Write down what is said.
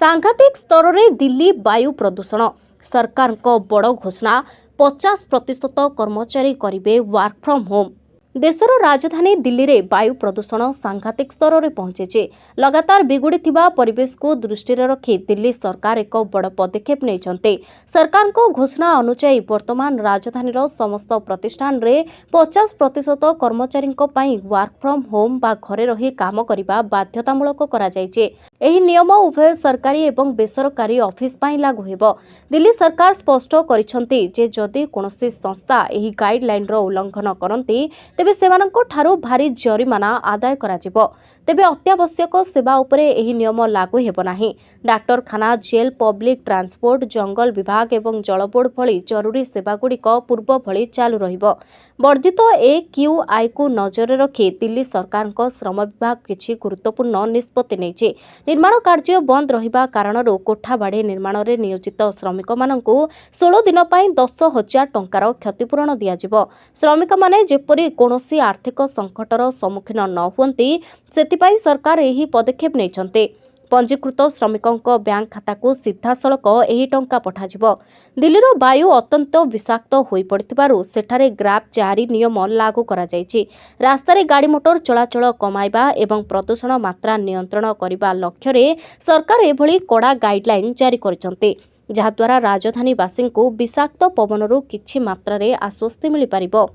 सांघातिक स्तर में दिल्ली वायु प्रदूषण सरकार को बड़ घोषणा 50% कर्मचारी करेंगे वर्क फ्रॉम होम। देशर राजधानी दिल्ली रे वायु प्रदूषण सांघातिक स्तर में पहुंचे। लगातार बिगुड़ी परिवेश को दृष्टि रखी दिल्ली सरकार एक बड़ पदक्षेप नहीं। सरकार को घोषणा अनुसार वर्तमान राजधानी समस्त प्रतिष्ठान रे 50% कर्मचारी वर्क फ्रॉम होम बा घरे रही काम करने बाध्यतामूलक करा जायछि। एही नियम उभय सरकारी एवं बेसरकारी ऑफिस पाई लागू हेबो। दिल्ली सरकार स्पष्ट करिसेंति जे जदि कोनोसी संस्था एही गाइडलाइन रो उल्लंघन करंती तेबे सेमानंको ठारो भारी जरिमाना आदाय करा जिवो। तेबे अत्यावश्यक सेवा उपरे एही नियम लागू हेबो नाही। डाक्तरखाना, जेल, पब्लिक ट्रांसपोर्ट, जंगल विभाग एवं जलबोर्ड भली जरूरी सेवा गुड़िक पूर्व भली चालू रहिबो। वर्धित AQI को नजर रखी दिल्ली सरकार श्रम विभाग किछि गुरुत्वपूर्ण निष्पत्ति नेछि। निर्माण कार्य बंद रहिबा कारणरू कोठाबाड़ी निर्माण रे नियोजित श्रमिक माननकु 16 दिन पई 10,000 टंकार क्षतिपूरण दियाजिबो। श्रमिक माने जेपरि कोनोसी आर्थिक संकटर सम्मुखीन न हुअंती सेतिपाई सरकार एही पदक्षेप नेछन्ते। पंजीकृत श्रमिकों बैंक खाता को सीधा सड़क एही टंका पठाजिबो। दिल्लीर वायु अत्यंत विषाक्त होई पड़िथिबारु सेठारे ग्राफ जारी नियम लागू करा जायछि। रास्तार गाड़ी मोटर चलाचल कमाइबा एवं प्रदूषण मात्रा नियंत्रण करने लक्ष्य रे सरकार एभली कड़ा गाइडलाइन जारी करिसंते, जहाद्वारा राजधानीवासी को विषाक्त पवनरू किछि मात्रा रे आश्वस्ति मिल पारिबो।